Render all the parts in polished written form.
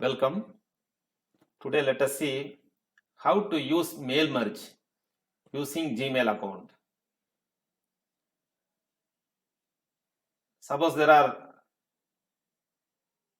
Welcome. Today let us see how to use mail merge using Gmail account. Suppose there are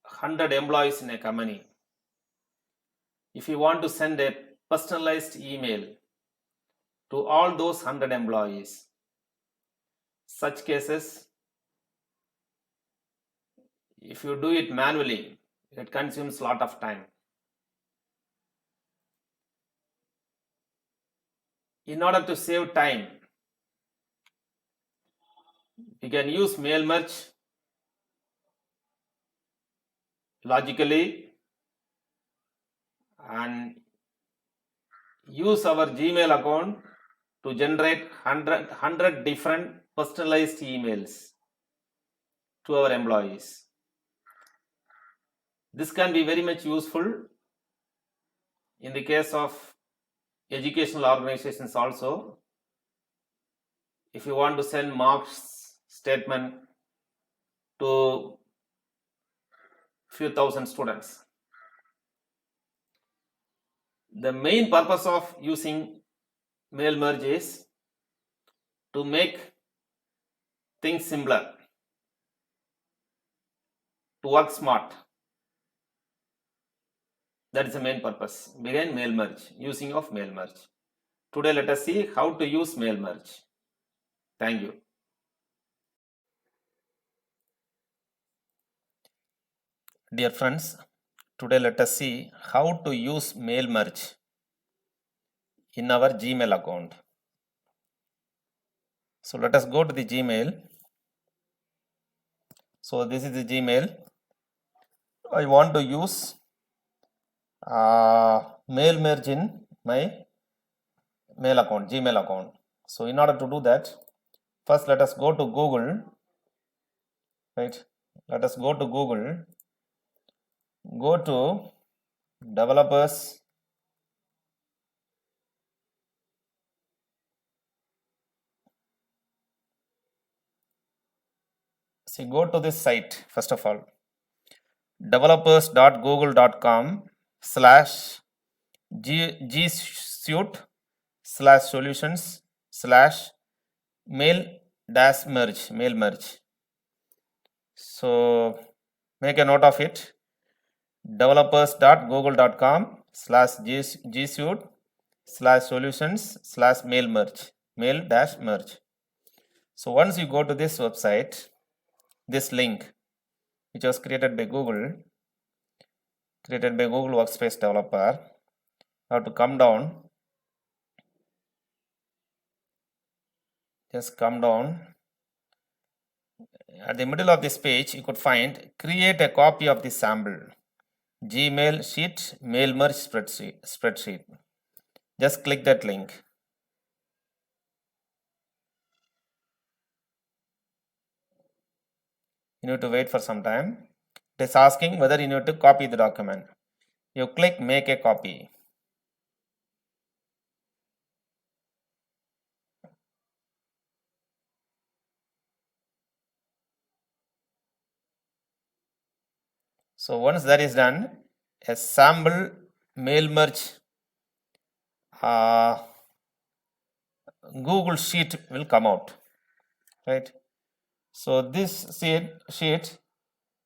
100 employees in a company. If you want to send a personalized email to all those 100 employees, such cases, if you do it manually, it consumes a lot of time. In order to save time, we can use mail merge logically and use our Gmail account to generate 100 different personalized emails to our employees. This can be very much useful in the case of educational organizations also. If you want to send marks statement to few thousand students. The main purpose of using mail merge is to make things simpler, to work smart. That is the main purpose behind mail merge, using of mail merge. Today let us see how to use mail merge. Thank you. Dear friends, today let us see how to use mail merge in our Gmail account. So let us go to the Gmail. So this is the Gmail. I want to use mail merge in my mail account, Gmail account. So in order to do that, first let us go to Google, right? Let us go to Google, go to developers, see, go to this site first of all, developers.google.com/G Suite /solutions /mail merge. So make a note of it, developers.google.com/G Suite /solutions /mail merge. So once you go to this website, this link which was created by Google Workspace Developer, you have to come down, just come down. At the middle of this page, you could find create a copy of the sample Gmail sheet mail merge spreadsheet. Just click that link. You need to wait for some time. It is asking whether you need to copy the document. You click make a copy. So once that is done, a sample mail merge Google sheet will come out, right? So this sheet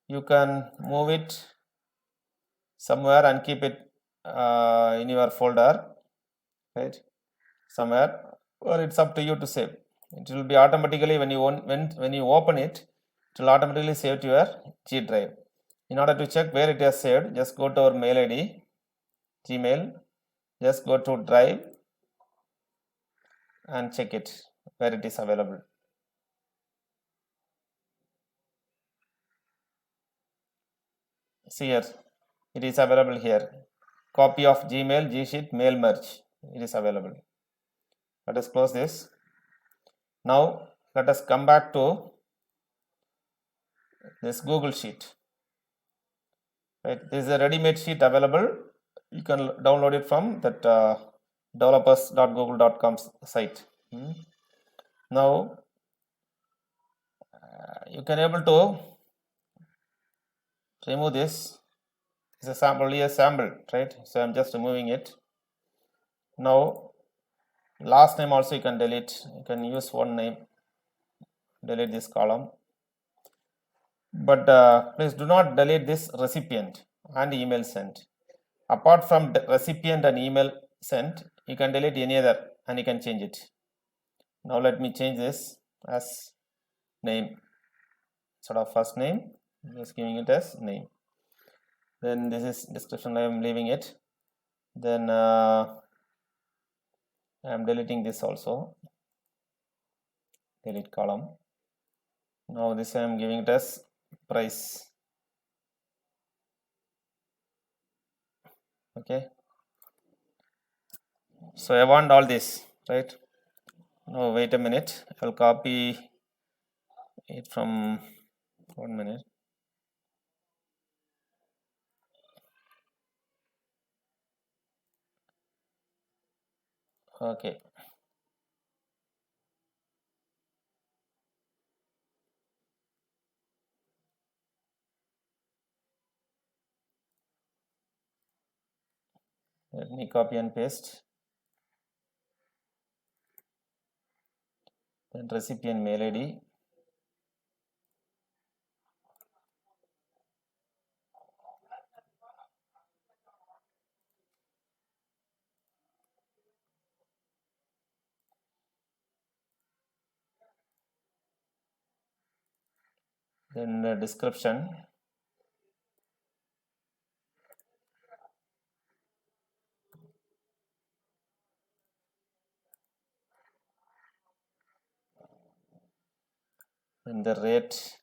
you can move it somewhere and keep it in your folder, right? Somewhere, or it's up to you to save. It will be automatically when you open it, it will automatically save to your G drive. In order to check where it is saved, just go to our mail ID, Gmail, just go to drive and check it where it is available. See here, it is available here. Copy of Gmail G Sheet mail merge. It is available. Let us close this. Now let us come back to this Google Sheet. Right, this is a ready-made sheet available. You can download it from that developers.google.com site. Now you can able to remove this It's a sample, only a sample, right? So I'm just removing it. Now last name also you can delete. You can use one name, delete this column, but please do not delete this recipient and email sent. Apart from the recipient and email sent, you can delete any other and you can change it. Now let me change this as name. Sort of first name, just giving it as name. Then this is description, I am leaving it. Then I am deleting this also, delete column. Now this I am giving it as price. Okay, so I want all this, right? Now wait a minute, I'll copy it from 1 minute. Okay, let me copy and paste. Then recipient mail ID. Then the description. Then the rate.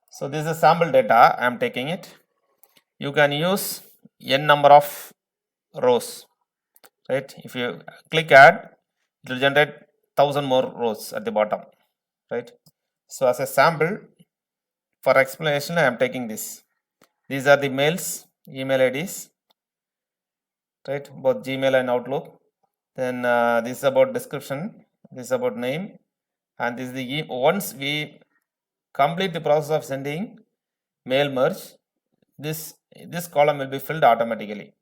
So this is sample data, I am taking it. You can use n number of rows, right? If you click add, it will generate 1000 more rows at the bottom, right? So as a sample, for explanation, I am taking this. These are the mails, email IDs, right? Both Gmail and Outlook. Then this is about description, this is about name, and this is the once we complete the process of sending mail merge, this column will be filled automatically,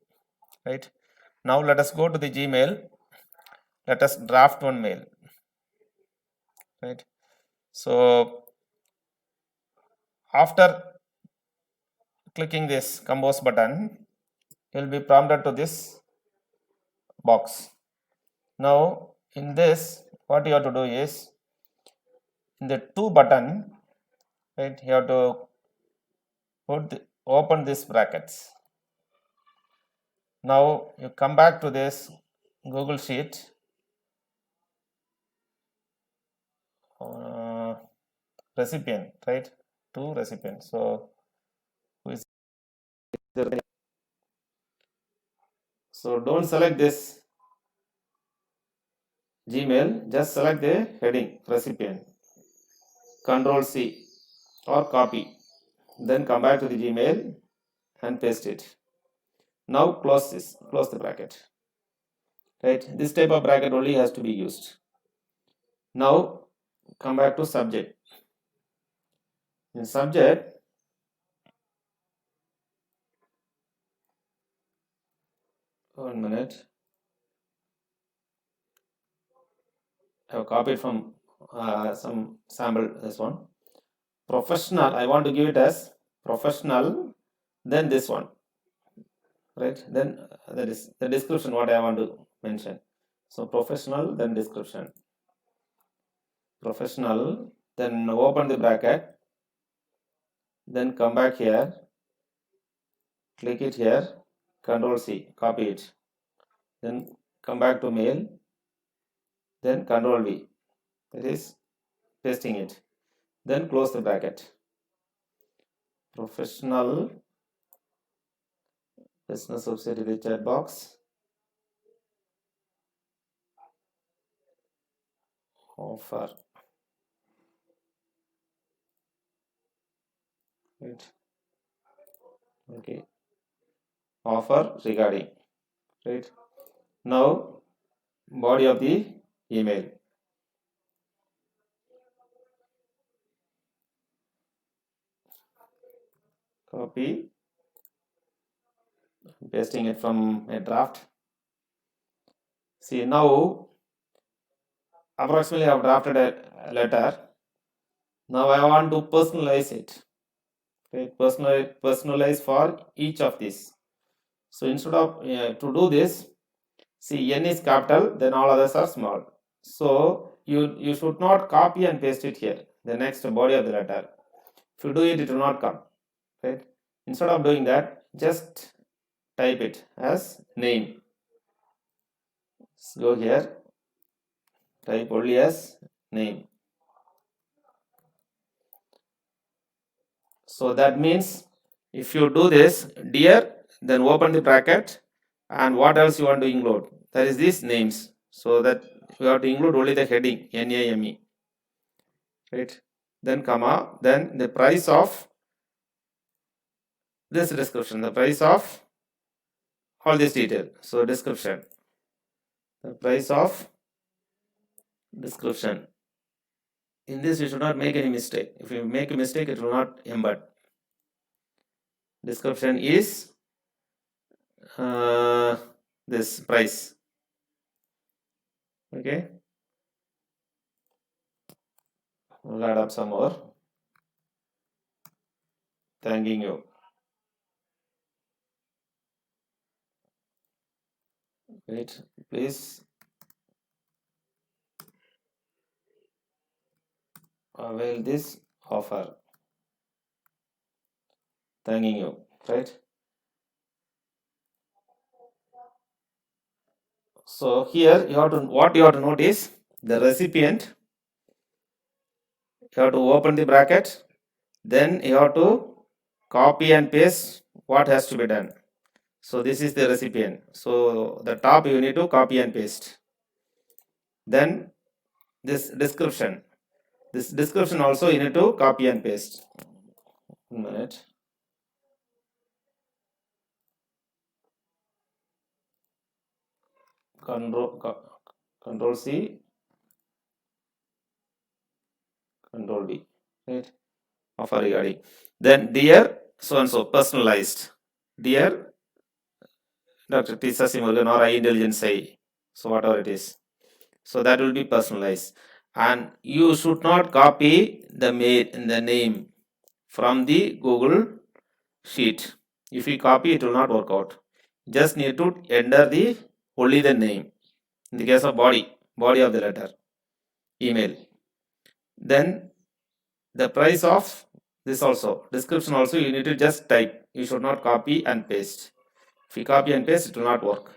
right? Now let us go to the Gmail. Let us draft one mail, right? So after clicking this compose button, you will be prompted to this box. Now in this, what you have to do is, in the to button, right, you have to open this brackets. Now you come back to this Google Sheet, recipient, right? To recipient. So who is the, so don't select this Gmail, just select the heading recipient. Control C or copy. Then come back to the Gmail and paste it. Now close this, close the bracket. Right? This type of bracket only has to be used. Now come back to subject. In subject, one minute. I have copied from some sample, this one. Professional, I want to give it as professional, then this one, right? Then that is the description what I want to mention. So professional, then description. Professional, then open the bracket, then come back here, click it here, Control C, copy it, then come back to mail, then Control V, that is pasting it, then close the bracket. Professional business subsidiary chat box, offer, right? Okay, offer regarding, right? Now body of the email. Copy, pasting it from a draft. See, now approximately I have drafted a letter. Now I want to personalize it. Okay, personalize for each of these. So instead of to do this, see, n is capital, then all others are small. So you should not copy and paste it here, the next body of the letter. If you do it, it will not come. Right? Instead of doing that, just type it as name. Go here, type only as name. So that means if you do this, dear, then open the bracket, and what else you want to include? That is these names. So that you have to include only the heading, NAME. Right? Then comma, then the price of this description, the price of all this detail. So description, the price of description. In this, you should not make any mistake. If you make a mistake, it will not embed. Description is this price. Okay. We'll add up some more. Thanking you. Wait, please avail this offer. Thanking you. Right. So here you have to, what you have to notice, the recipient, you have to open the bracket, then you have to copy and paste what has to be done. So this is the recipient. So the top you need to copy and paste. Then this description. This description also you need to copy and paste. 1 minute. Control C, Control V. Right? Offer regarding. Then dear so and so, personalized. Dear Dr. T. Sasimurugan or I Intelligence I. So whatever it is. So that will be personalized. And you should not copy the name from the Google Sheet. If you copy, it will not work out. Just need to enter only the name. In the case of body of the letter, email. Then the price of this also, description also, you need to just type. You should not copy and paste. If you copy and paste, it will not work.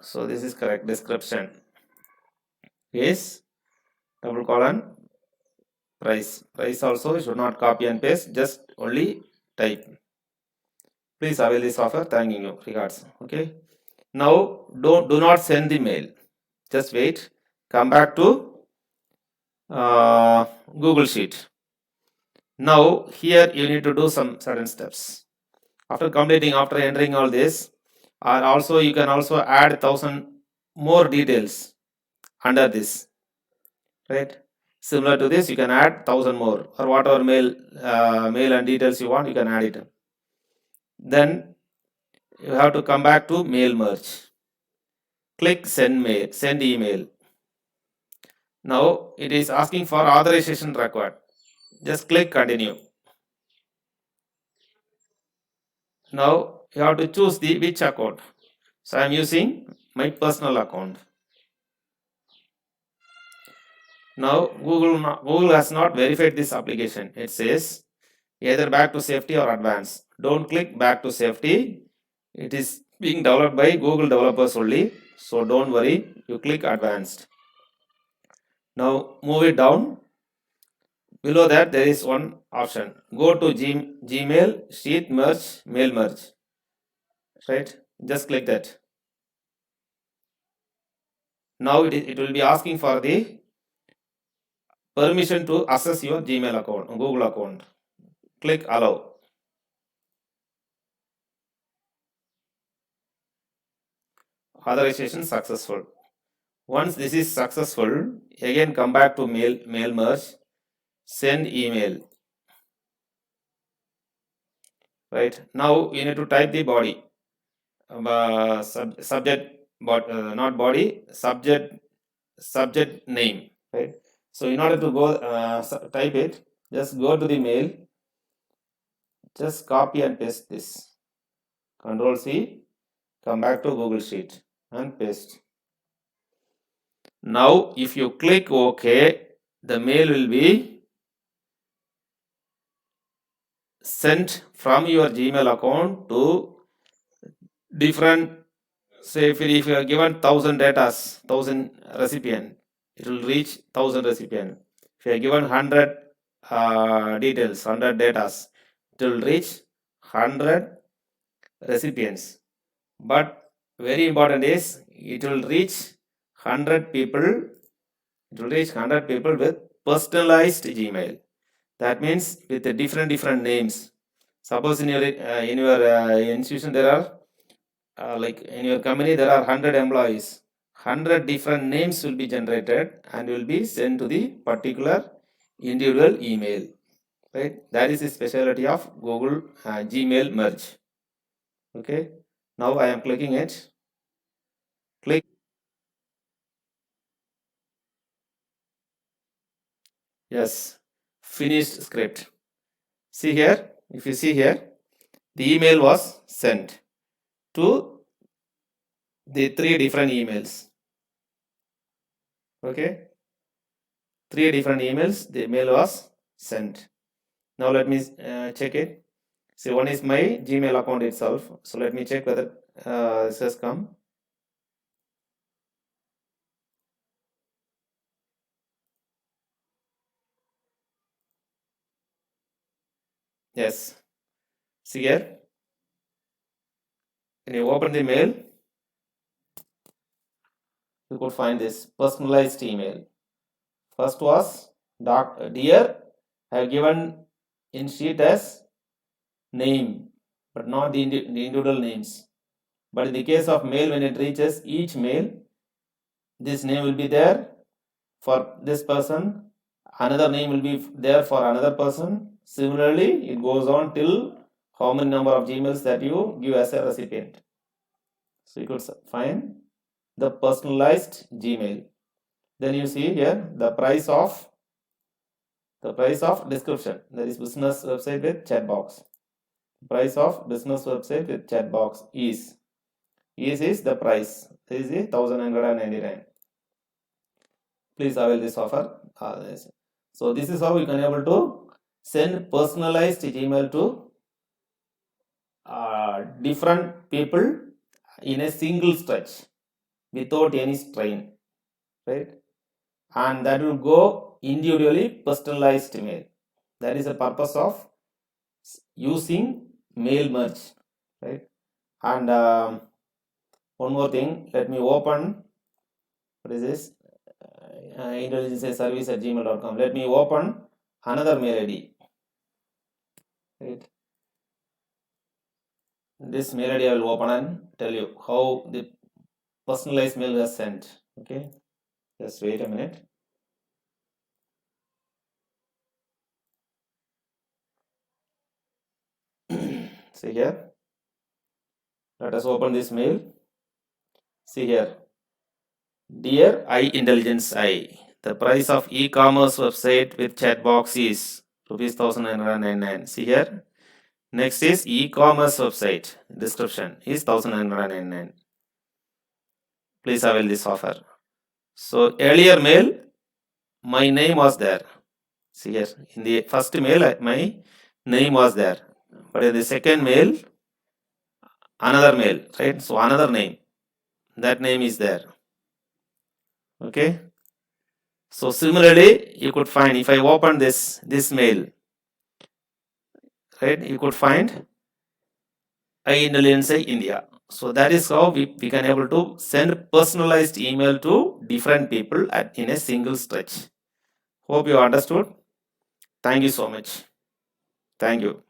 So this is correct. Description is double colon price. Price also you should not copy and paste, just only type. Please avail this offer. Thanking you. Regards. Okay. Now do not send the mail. Just wait. Come back to Google Sheet. Now here you need to do some certain steps. After entering all this, also you can also add 1000 more details under this. Right? Similar to this, you can add 1000 more, or whatever mail and details you want, you can add it. Then you have to come back to mail merge. Click send email. Now it is asking for authorization required. Just click continue. Now you have to choose which account. So I am using my personal account. Now Google has not verified this application. It says either back to safety or advanced. Don't click back to safety. It is being developed by Google developers only. So don't worry. You click advanced. Now move it down. Below that there is one option. Go to Gmail, sheet merge, mail merge. Right? Just click that. Now it will be asking for the permission to access your Gmail account, Google account. Click allow. authorization successful. Once this is successful, again come back to mail merge, send email. Right, now you need to type the body, subject, but not body, subject name. Right, so in order to go type it, just go to the mail, just copy and paste this, Control C, come back to Google Sheet and paste. Now if you click OK, the mail will be sent from your Gmail account to different. Say if you are given 1000 data, 1000 recipient, it will reach 1000 recipient. If you are given 100 details, 100 data, it will reach 100 recipients. But very important is it will reach 100 people. It will reach 100 people with personalized Gmail. That means with the different names. Suppose in your institution there are like in your company there are 100 employees. 100 different names will be generated and will be sent to the particular individual email. Right? That is the specialty of Google Gmail merge. Okay. Now I am clicking it. Click. Yes. Finished script. See here. If you see here, the email was sent to the 3 different emails. Okay. 3 different emails. The mail was sent. Now let me check it. See, one is my Gmail account itself. So let me check whether this has come. Yes. See here. When you open the mail, you could find this personalized email. First was dear, I have given in sheet as name, but not the individual names. But in the case of mail, when it reaches each mail, this name will be there for this person, another name will be there for another person. Similarly, it goes on till how many number of Gmails that you give as a recipient. So you could find the personalized Gmail. Then you see here the price of description, that is business website with chat box. Price of business website with chat box is the price. This is 1999. Please avail this offer. So this is how you can able to send personalized Gmail to different people in a single stretch without any strain, right? And that will go individually personalized email. That is the purpose of using mail merge, right? And one more thing, let me open, what is this, intelligence service at gmail.com. Let me open another mail ID, right? This mail ID I will open and tell you how the personalized mail was sent. Okay, just wait a minute. See here, let us open this mail. See here, dear iIntelligence I, the price of e-commerce website with chat box is rupees 1999. See here, next is e-commerce website description is 1999. Please avail this offer. So earlier mail, my name was there. See here, in the first mail my name was there, but in the second mail, another mail, right? So another name, that name is there. Okay. So similarly, you could find, if I open this mail, right, you could find iIntelligence India. So that is how we can able to send personalized email to different people in a single stretch. Hope you understood. Thank you so much. Thank you.